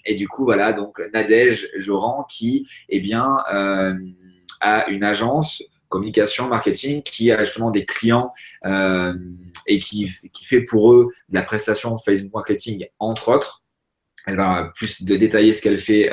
Et du coup, voilà, donc Nadège Joran qui, eh bien, a une agence communication, marketing, qui a justement des clients et qui fait pour eux de la prestation Facebook marketing, entre autres. Elle va plus de détailler ce qu'elle fait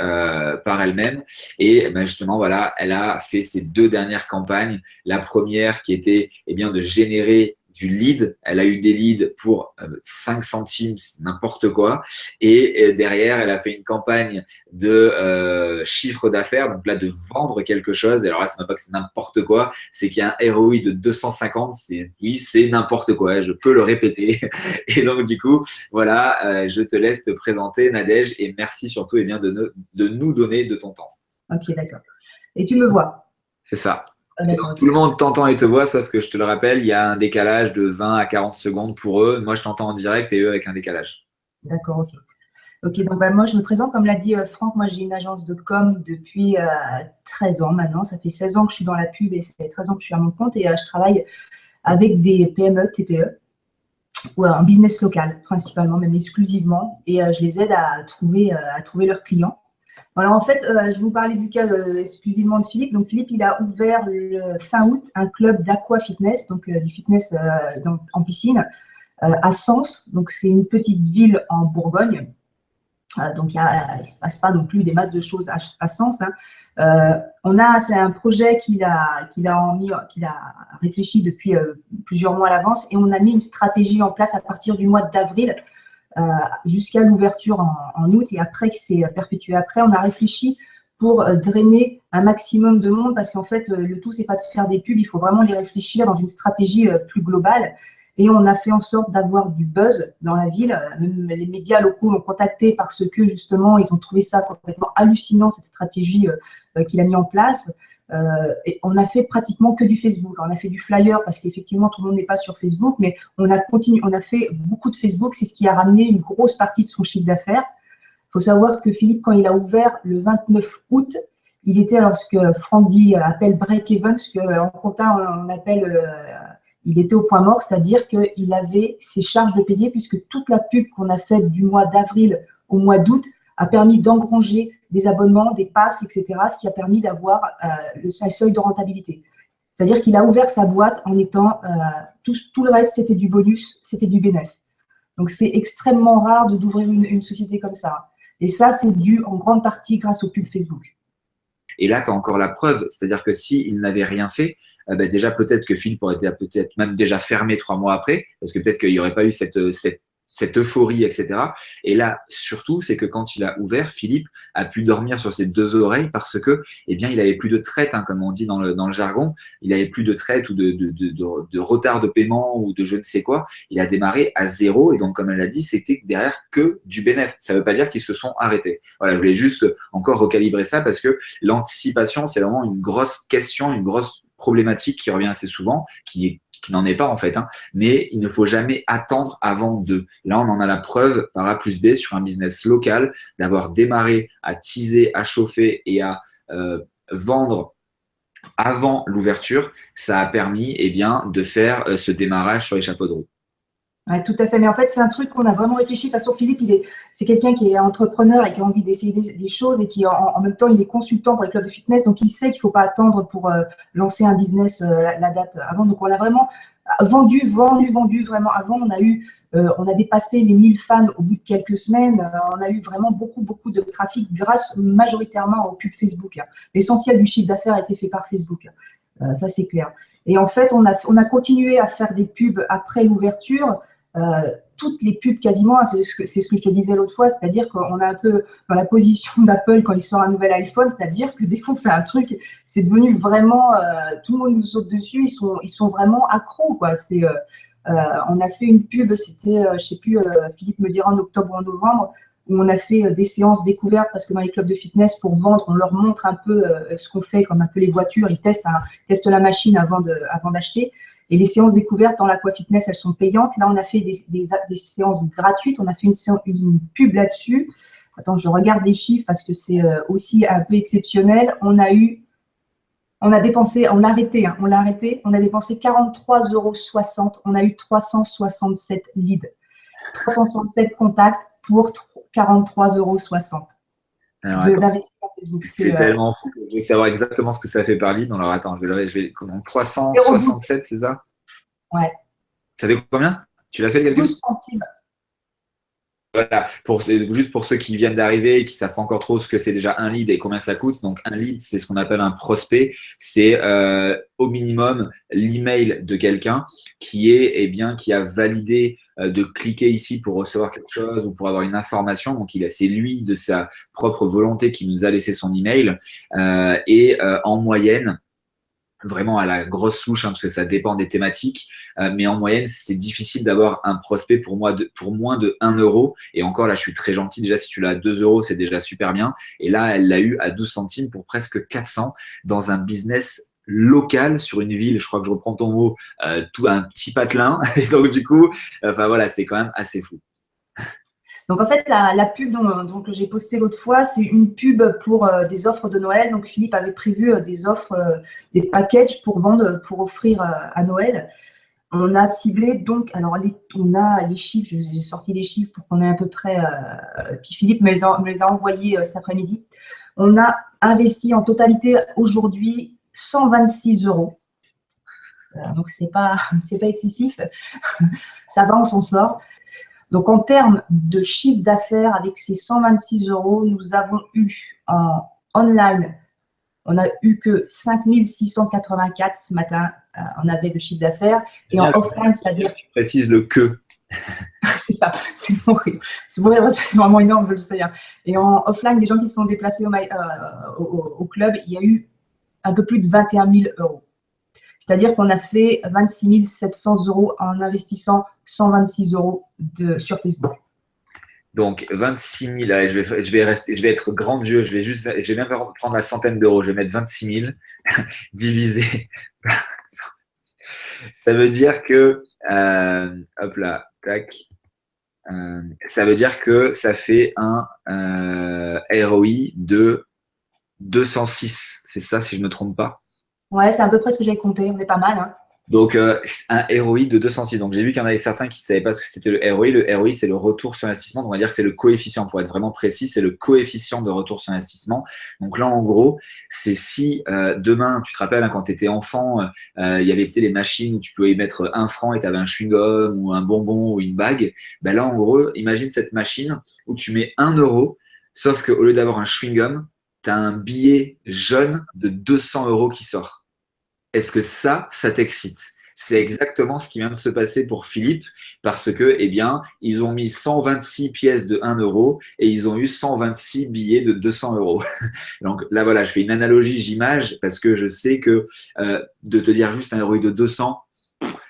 par elle-même. Et ben justement, voilà, elle a fait ses 2 dernières campagnes. La première qui était eh bien, de générer du lead. Elle a eu des leads pour 5 centimes, n'importe quoi. Et derrière, elle a fait une campagne de chiffre d'affaires. Donc là, de vendre quelque chose. Et alors là, c'est même pas que c'est n'importe quoi. C'est qu'il y a un ROI de 250. Oui, c'est n'importe quoi. Je peux le répéter. Et donc, du coup, voilà, je te laisse te présenter, Nadège, et merci surtout eh bien, de nous donner de ton temps. Ok, d'accord. Et tu me vois? C'est ça. D'accord. Tout le monde t'entend et te voit, sauf que je te le rappelle, il y a un décalage de 20 à 40 secondes pour eux. Moi, je t'entends en direct et eux avec un décalage. D'accord, ok. Ok, donc bah, moi je me présente, comme l'a dit Franck, moi j'ai une agence de com depuis 13 ans maintenant. Ça fait 16 ans que je suis dans la pub et ça fait 13 ans que je suis à mon compte et je travaille avec des PME, TPE, ou en business local principalement, même exclusivement, et je les aide à trouver leurs clients. Alors en fait, je vais vous parler du cas exclusivement de Philippe. Donc Philippe, il a ouvert le fin août un club d'aqua fitness, donc du fitness en piscine, à Sens. Donc c'est une petite ville en Bourgogne. Donc il ne se passe pas non plus des masses de choses à Sens. Hein. C'est un projet qu'il a réfléchi depuis plusieurs mois à l'avance et on a mis une stratégie en place à partir du mois d'avril jusqu'à l'ouverture en août et après que c'est perpétué après, on a réfléchi pour drainer un maximum de monde parce qu'en fait, le tout, c'est pas de faire des pubs, il faut vraiment les réfléchir dans une stratégie plus globale. Et on a fait en sorte d'avoir du buzz dans la ville. Même les médias locaux l'ont contacté parce que justement, ils ont trouvé ça complètement hallucinant, cette stratégie qu'il a mis en place. Et on a fait pratiquement que du Facebook. On a fait du flyer parce qu'effectivement, tout le monde n'est pas sur Facebook, mais on a fait beaucoup de Facebook. C'est ce qui a ramené une grosse partie de son chiffre d'affaires. Il faut savoir que Philippe, quand il a ouvert le 29 août, il était alors ce que Franck dit appelle break-even, ce qu'en compta on appelle il était au point mort, c'est-à-dire qu'il avait ses charges de payer puisque toute la pub qu'on a faite du mois d'avril au mois d'août a permis d'engranger des abonnements, des passes, etc., ce qui a permis d'avoir le seuil de rentabilité. C'est-à-dire qu'il a ouvert sa boîte en étant… tout le reste, c'était du bonus, c'était du bénéfice. Donc, c'est extrêmement rare d'ouvrir une société comme ça. Et ça, c'est dû en grande partie grâce aux pubs Facebook. Et là, tu as encore la preuve, c'est-à-dire que s'il n'avait rien fait, déjà peut-être que Philippe aurait été peut-être même déjà fermé 3 mois après, parce que peut-être qu'il n'y aurait pas eu cette euphorie, etc. Et là, surtout, c'est que quand il a ouvert, Philippe a pu dormir sur ses 2 oreilles parce que, eh bien, il avait plus de traite, hein, comme on dit dans le jargon. Il avait plus de traite ou de retard de paiement ou de je ne sais quoi. Il a démarré à 0 et donc, comme elle l'a dit, c'était derrière que du bénéfice. Ça ne veut pas dire qu'ils se sont arrêtés. Voilà, je voulais juste encore recalibrer ça parce que l'anticipation, c'est vraiment une grosse question, une grosse problématique qui revient assez souvent, qui n'en est pas en fait, hein. Mais il ne faut jamais attendre avant de. Là, on en a la preuve par A plus B sur un business local, d'avoir démarré à teaser, à chauffer et à vendre avant l'ouverture. Ça a permis eh bien, de faire ce démarrage sur les chapeaux de roue. Ouais, tout à fait. Mais en fait, c'est un truc qu'on a vraiment réfléchi. De toute façon, Philippe, c'est quelqu'un qui est entrepreneur et qui a envie d'essayer des choses et qui, en même temps, il est consultant pour les clubs de fitness. Donc, il sait qu'il ne faut pas attendre pour lancer un business la date avant. Donc, on a vraiment vendu. Vraiment, avant, on a dépassé les 1000 fans au bout de quelques semaines. On a eu vraiment beaucoup de trafic grâce majoritairement aux pubs Facebook. L'essentiel du chiffre d'affaires a été fait par Facebook. Ça, c'est clair. Et en fait, on a continué à faire des pubs après l'ouverture. Toutes les pubs quasiment, c'est ce que je te disais l'autre fois, c'est-à-dire qu'on est un peu dans la position d'Apple quand il sort un nouvel iPhone, c'est-à-dire que dès qu'on fait un truc, c'est devenu vraiment, tout le monde nous saute dessus, ils sont vraiment accros, quoi. On a fait une pub, c'était, je sais plus, Philippe me dira en octobre ou en novembre, où on a fait des séances découvertes parce que dans les clubs de fitness, pour vendre, on leur montre un peu ce qu'on fait, comme un peu les voitures, ils testent la machine avant d'acheter. Et les séances découvertes dans l'Aqua-Fitness, elles sont payantes. Là, on a fait des séances gratuites. On a fait une pub là-dessus. Attends, je regarde les chiffres parce que c'est aussi un peu exceptionnel. On a dépensé, on l'a arrêté. On a dépensé 43,60 €. On a eu 367 leads, 367 contacts pour 43,60 €. Alors, attends. d'investissement Facebook. C'est tellement fou que je veux savoir exactement ce que ça fait par lead. Alors, attends, comment, 0,12. 367, c'est ça? Ouais, Ça fait combien? Tu l'as fait le calcul? 12 centimes. Voilà, juste pour ceux qui viennent d'arriver et qui ne savent pas encore trop ce que c'est déjà un lead et combien ça coûte. Donc, un lead, c'est ce qu'on appelle un prospect. C'est au minimum l'email de quelqu'un qui est, eh bien, qui a validé de cliquer ici pour recevoir quelque chose ou pour avoir une information. Donc, c'est lui, de sa propre volonté, qui nous a laissé son email. En moyenne, vraiment à la grosse louche, hein, parce que ça dépend des thématiques. Mais en moyenne, c'est difficile d'avoir un prospect pour moins de 1 euro. Et encore, là, je suis très gentil. Déjà, si tu l'as à 2 euros, c'est déjà super bien. Et là, elle l'a eu à 12 centimes pour presque 400 dans un business local sur une ville. Je crois que je reprends ton mot, tout un petit patelin. Et donc, du coup, enfin voilà, c'est quand même assez fou. Donc, en fait, la pub que j'ai postée l'autre fois, c'est une pub pour des offres de Noël. Donc, Philippe avait prévu des offres, des packages pour vendre, pour offrir à Noël. On a ciblé, donc, alors, on a les chiffres, j'ai sorti les chiffres pour qu'on ait à peu près, puis Philippe me les a envoyés cet après-midi. On a investi en totalité aujourd'hui 126 euros. Donc, c'est pas excessif. Ça va, on s'en sort. Donc, en termes de chiffre d'affaires, avec ces 126 euros, nous avons eu en online, on n'a eu que 5 684 ce matin, on avait de chiffre d'affaires. Et en offline, c'est-à-dire… Tu précises le que. C'est ça, c'est mourir. C'est mourir parce que c'est vraiment énorme, je le sais. Hein. Et en offline, des gens qui se sont déplacés au club, il y a eu un peu plus de 21 000 euros. C'est-à-dire qu'on a fait 26 700 euros en investissant 126 euros sur Facebook. Donc 26 000, allez, je vais être grandiose, je vais même prendre la centaine d'euros, je vais mettre 26 000 divisé par 100. Ça veut dire que, hop là, tac, ça veut dire que ça fait un ROI de 206, c'est ça si je ne me trompe pas? Ouais, c'est à peu près ce que j'ai compté, on est pas mal. Hein. Donc, un ROI de 206. Donc, j'ai vu qu'il y en avait certains qui ne savaient pas ce que c'était le ROI. Le ROI, c'est le retour sur investissement. Donc, on va dire que c'est le coefficient. Pour être vraiment précis, c'est le coefficient de retour sur investissement. Donc, là, en gros, c'est si demain, tu te rappelles, hein, quand tu étais enfant, il y avait les machines où tu pouvais y mettre 1 franc et tu avais un chewing-gum ou un bonbon ou une bague. Ben là, en gros, imagine cette machine où tu mets 1 euro, sauf qu'au lieu d'avoir un chewing-gum, tu as un billet jaune de 200 euros qui sort. Est-ce que ça t'excite? C'est exactement ce qui vient de se passer pour Philippe parce que, eh bien, ils ont mis 126 pièces de 1 euro et ils ont eu 126 billets de 200 euros. Donc là, voilà, je fais une analogie, j'image parce que je sais que de te dire juste un ROI de 200,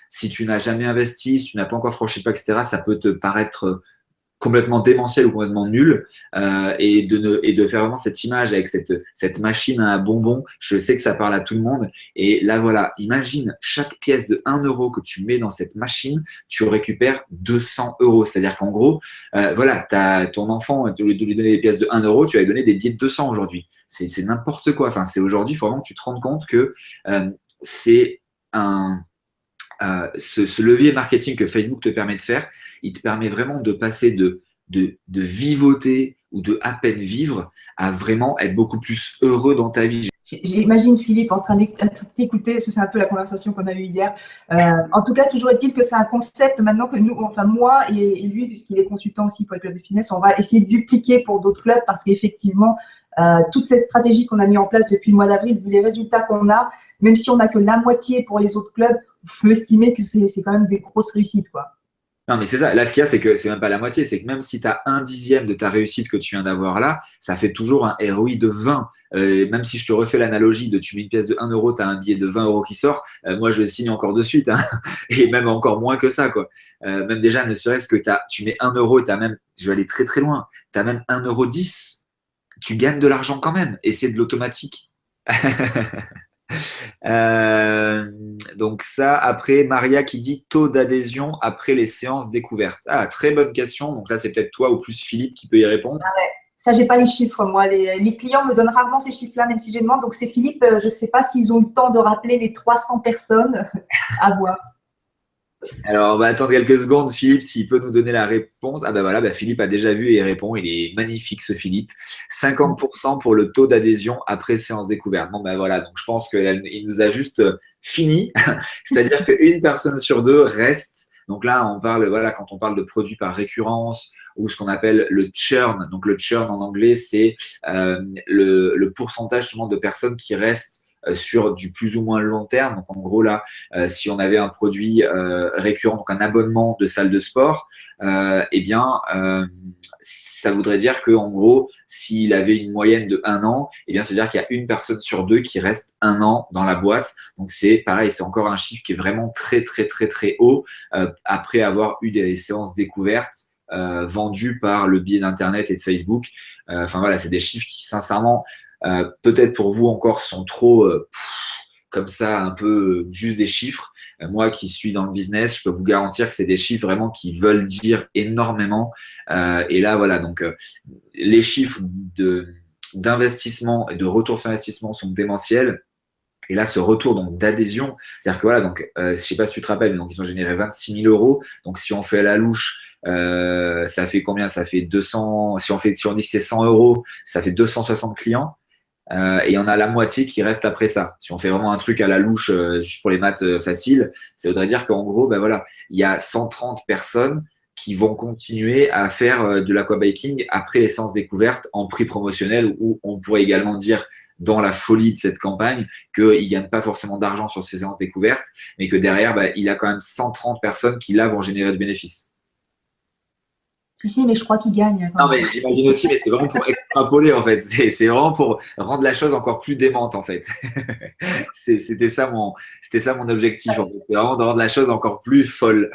si tu n'as jamais investi, si tu n'as pas encore franchi le pas, etc., ça peut te paraître complètement démentiel ou complètement nul et de faire vraiment cette image avec cette machine à bonbons, je sais que ça parle à tout le monde. Et là, voilà, imagine chaque pièce de 1 euro que tu mets dans cette machine, tu récupères 200 euros. C'est-à-dire qu'en gros, voilà, ton enfant, au lieu de lui donner des pièces de 1 euro, tu vas lui donner des billets de 200 aujourd'hui. C'est n'importe quoi. Enfin, c'est aujourd'hui, il faut vraiment que tu te rendes compte que c'est ce levier marketing que Facebook te permet de faire, il te permet vraiment de passer de vivoter ou de à peine vivre à vraiment être beaucoup plus heureux dans ta vie. J'imagine Philippe en train d'écouter, c'est un peu la conversation qu'on a eue hier. En tout cas, toujours est-il que c'est un concept maintenant que nous, enfin moi et lui, puisqu'il est consultant aussi pour les clubs de fitness, on va essayer de dupliquer pour d'autres clubs parce qu'effectivement, toute cette stratégie qu'on a mis en place depuis le mois d'avril, vu les résultats qu'on a, même si on n'a que la moitié pour les autres clubs, il faut estimer que c'est quand même des grosses réussites, quoi. Non, mais c'est ça. Là, ce qu'il y a, c'est que c'est même pas la moitié. C'est que même si tu as 1/10 de ta réussite que tu viens d'avoir là, ça fait toujours un ROI de 20. Même si je te refais l'analogie de tu mets une pièce de 1 euro, tu as un billet de 20 euros qui sort, moi, je signe encore de suite. Hein. Et même encore moins que ça, quoi. Même déjà, ne serait-ce que tu mets 1 euro et tu as même, je vais aller très très loin, tu as même 1,10 €. Tu gagnes de l'argent quand même. Et c'est de l'automatique. Donc ça, après, Maria qui dit taux d'adhésion après les séances découvertes. Ah, très bonne question. Donc là, c'est peut-être toi ou plus Philippe qui peut y répondre. Ah ouais. Ça, j'ai pas les chiffres, moi. Les clients me donnent rarement ces chiffres-là, même si je demande. Donc, c'est Philippe, je ne sais pas s'ils ont eu le temps de rappeler les 300 personnes à voir. Alors, on va attendre quelques secondes. Philippe, s'il peut nous donner la réponse. Ah ben voilà, ben Philippe a déjà vu et il répond. Il est magnifique ce Philippe. 50% pour le taux d'adhésion après séance découverte. Bon ben voilà, donc je pense qu'il nous a juste fini. C'est-à-dire qu'une personne sur deux reste. Donc là, on parle, voilà, quand on parle de produits par récurrence ou ce qu'on appelle le churn. Donc le churn en anglais, c'est le pourcentage justement de personnes qui restent sur du plus ou moins long terme. Donc en gros là, si on avait un produit récurrent, donc un abonnement de salle de sport, eh bien, ça voudrait dire qu'en gros, s'il avait une moyenne de 1 an, eh bien, c'est-à-dire qu'il y a une personne sur deux qui reste 1 an dans la boîte. Donc c'est pareil, c'est encore un chiffre qui est vraiment très, très, très, très haut après avoir eu des séances découvertes vendues par le biais d'Internet et de Facebook. Enfin voilà, c'est des chiffres qui, sincèrement, peut-être pour vous encore sont trop comme ça, un peu juste des chiffres. Moi qui suis dans le business, je peux vous garantir que c'est des chiffres vraiment qui veulent dire énormément. Et là, voilà, donc les chiffres d'investissement et de retour sur investissement sont démentiels. Et là, ce retour donc d'adhésion, c'est-à-dire que voilà, donc je ne sais pas si tu te rappelles, mais donc ils ont généré 26 000 euros. Donc si on fait à la louche, ça fait combien? Ça fait 200. Si on dit que c'est 100 euros, ça fait 260 clients. Et il y en a la moitié qui reste après ça. Si on fait vraiment un truc à la louche, juste pour les maths faciles, ça voudrait dire qu'en gros, ben voilà, il y a 130 personnes qui vont continuer à faire de l'aquabiking après les séances découvertes en prix promotionnel, où on pourrait également dire dans la folie de cette campagne qu'il ne gagne pas forcément d'argent sur ces séances découvertes, mais que derrière, ben, il a quand même 130 personnes qui là vont générer de bénéfices. Si, si, mais je crois qu'il gagne quand Non, même. mais j'imagine aussi, mais c'est vraiment pour extrapoler, en fait. C'est vraiment pour rendre la chose encore plus démente, en fait. C'était ça mon objectif, en fait. C'est vraiment de rendre la chose encore plus folle.